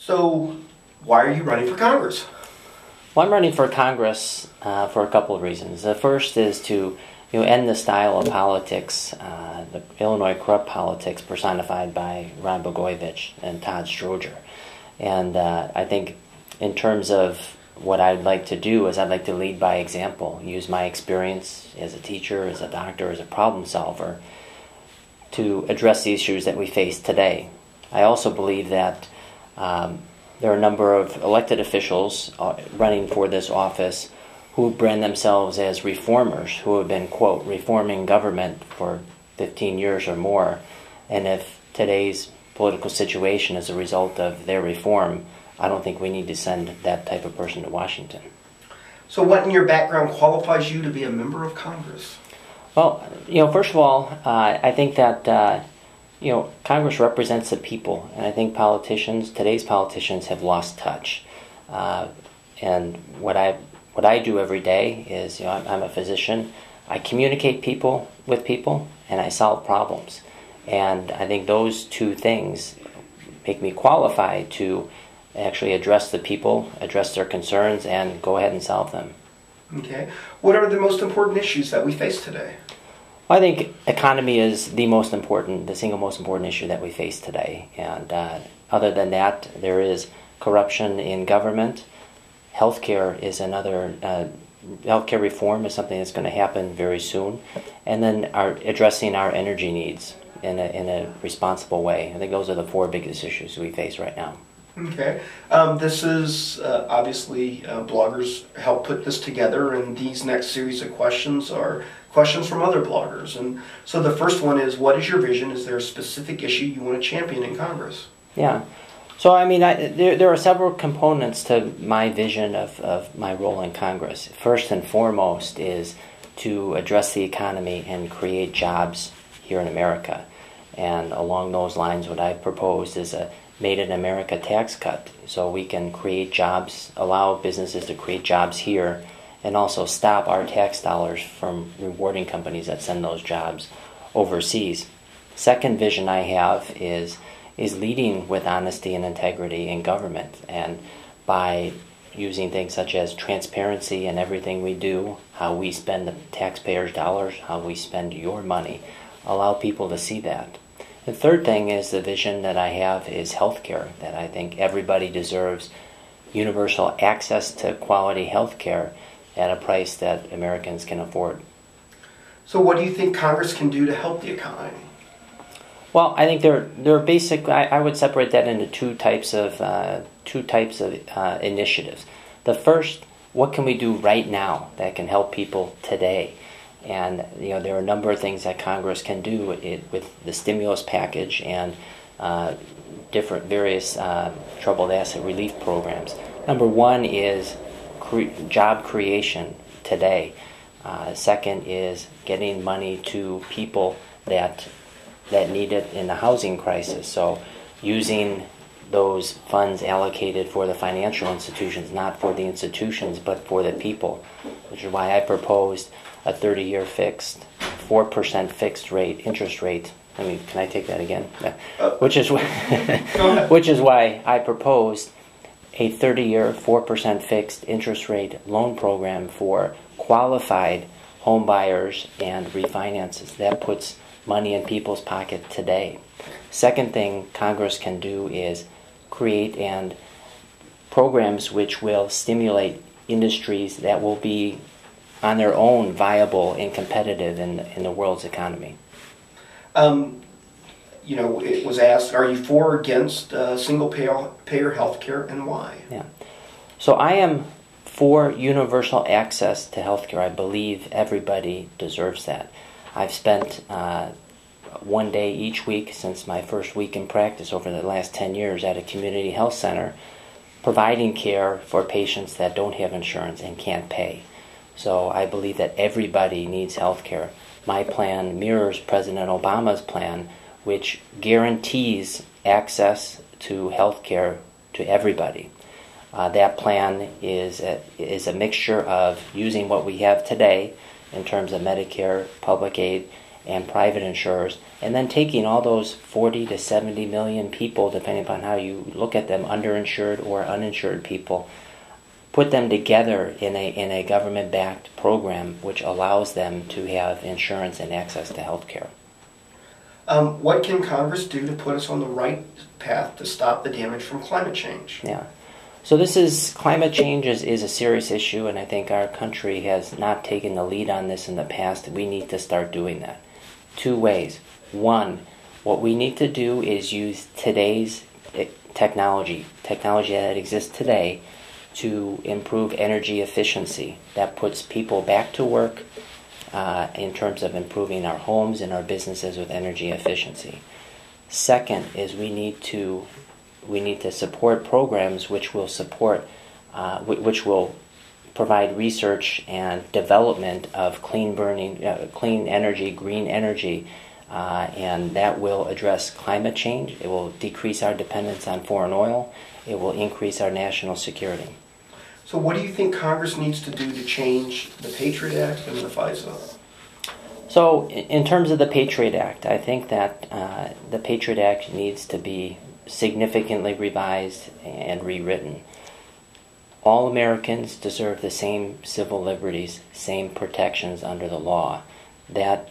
So, why are you running for Congress? Well, I'm running for Congress for a couple of reasons. The first is to end the style of politics, the Illinois corrupt politics personified by Ron Blagojevich and Todd Stroger. And I think in terms of what I'd like to do is I'd like to lead by example, use my experience as a teacher, as a doctor, as a problem solver to address the issues that we face today. I also believe that there are a number of elected officials running for this office who brand themselves as reformers, who have been, quote, reforming government for 15 years or more. And if today's political situation is a result of their reform, I don't think we need to send that type of person to Washington. So what in your background qualifies you to be a member of Congress? Well, first of all, I think that Congress represents the people, and I think today's politicians have lost touch. And what I do every day is, I'm a physician. I communicate with people, and I solve problems. And I think those two things make me qualified to actually address the people, address their concerns, and go ahead and solve them. Okay. What are the most important issues that we face today? Well, I think economy is the single most important issue that we face today. And other than that, there is corruption in government. Healthcare is another. Healthcare reform is something that's going to happen very soon, and then addressing our energy needs in a responsible way. I think those are the four biggest issues we face right now. Okay. This is obviously bloggers help put this together, and these next series of questions are questions from other bloggers. And so the first one is, what is your vision? Is there a specific issue you want to champion in Congress? Yeah. So, there are several components to my vision of my role in Congress. First and foremost is to address the economy and create jobs here in America. And along those lines, what I've proposed is a Made in America tax cut, so we can create jobs, allow businesses to create jobs here, and also stop our tax dollars from rewarding companies that send those jobs overseas. Second vision I have is leading with honesty and integrity in government, and by using things such as transparency in everything we do, how we spend the taxpayers' dollars, how we spend your money, allow people to see that. The third thing is the vision that I have is healthcare, that I think everybody deserves universal access to quality healthcare at a price that Americans can afford. So what do you think Congress can do to help the economy? Well, I think they're basic. I would separate that into two types of initiatives. The first, what can we do right now that can help people today? And there are a number of things that Congress can do with the stimulus package and different various troubled asset relief programs. Number one is job creation today. Second is getting money to people that need it in the housing crisis. So using those funds allocated for the financial institutions, not for the institutions, but for the people, which is why I proposed a 30-year fixed, 4% fixed rate, interest rate. Can I take that again? Which is why I proposed a 30-year, 4% fixed interest rate loan program for qualified home buyers and refinances. That puts money in people's pocket today. Second thing Congress can do is create and programs which will stimulate industries that will be on their own viable and competitive in the world's economy. It was asked, are you for or against single-payer health care, and why? Yeah. So I am for universal access to health care. I believe everybody deserves that. I've spent one day each week since my first week in practice over the last 10 years at a community health center providing care for patients that don't have insurance and can't pay. So I believe that everybody needs health care. My plan mirrors President Obama's plan, which guarantees access to health care to everybody. That plan is a mixture of using what we have today in terms of Medicare, public aid, and private insurers, and then taking all those 40 to 70 million people, depending upon how you look at them, underinsured or uninsured people, put them together in a government-backed program which allows them to have insurance and access to health care. What can Congress do to put us on the right path to stop the damage from climate change? Yeah. So climate change is a serious issue, and I think our country has not taken the lead on this in the past. We need to start doing that. 2 ways. One, what we need to do is use today's technology that exists today, to improve energy efficiency. That puts people back to work in terms of improving our homes and our businesses with energy efficiency. Second is we need to support programs which will provide research and development of clean energy, green energy, and that will address climate change. It will decrease our dependence on foreign oil. It will increase our national security. So what do you think Congress needs to do to change the Patriot Act and the FISA? So in terms of the Patriot Act, I think that the Patriot Act needs to be significantly revised and rewritten. All Americans deserve the same civil liberties, same protections under the law. That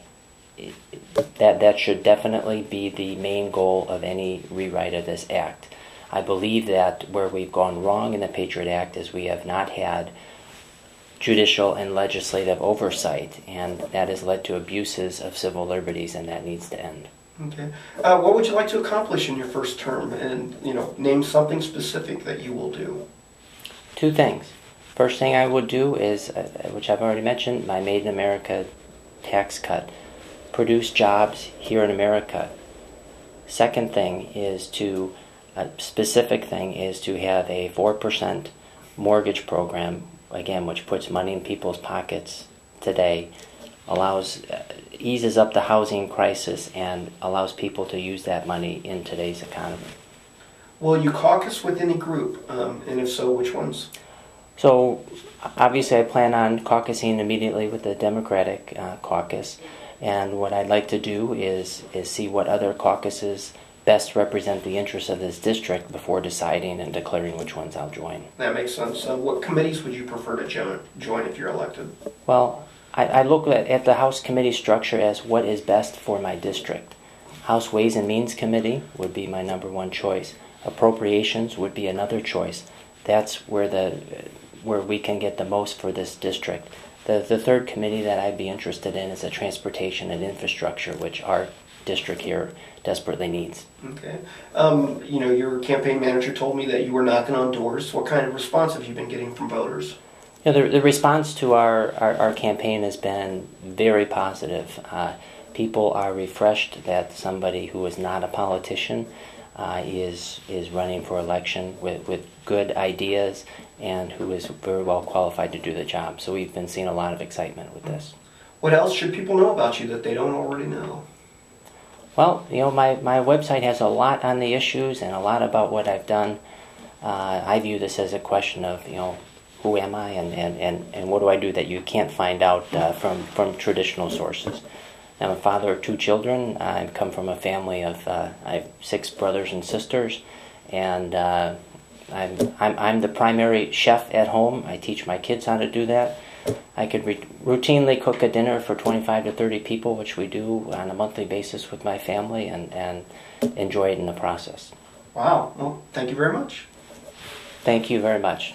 should definitely be the main goal of any rewrite of this act. I believe that where we've gone wrong in the Patriot Act is we have not had judicial and legislative oversight, and that has led to abuses of civil liberties, and that needs to end. Okay. What would you like to accomplish in your first term? And, name something specific that you will do. 2 things. First thing I would do is, which I've already mentioned, my Made in America tax cut. Produce jobs here in America. Second thing is a specific thing is to have a 4% mortgage program, again, which puts money in people's pockets today, eases up the housing crisis, and allows people to use that money in today's economy. Will you caucus with any group? And if so, which ones? So, obviously I plan on caucusing immediately with the Democratic caucus, and what I'd like to do is see what other caucuses best represent the interests of this district before deciding and declaring which ones I'll join. That makes sense. What committees would you prefer to join if you're elected? Well, I look at the House committee structure as what is best for my district. House Ways and Means Committee would be my number 1 choice. Appropriations would be another choice. That's where we can get the most for this district. The third committee that I'd be interested in is the Transportation and Infrastructure, which our district here desperately needs. Okay. Your campaign manager told me that you were knocking on doors. What kind of response have you been getting from voters? The response to our campaign has been very positive. People are refreshed that somebody who is not a politician is running for election with good ideas and who is very well qualified to do the job. So we've been seeing a lot of excitement with this. What else should people know about you that they don't already know? Well, my website has a lot on the issues and a lot about what I've done. I view this as a question of, who am I and what do I do that you can't find out from traditional sources. I'm a father of 2 children. I come from a family of I have 6 brothers and sisters, and I'm the primary chef at home. I teach my kids how to do that. I could routinely cook a dinner for 25 to 30 people, which we do on a monthly basis with my family, and enjoy it in the process. Wow. Well, thank you very much. Thank you very much.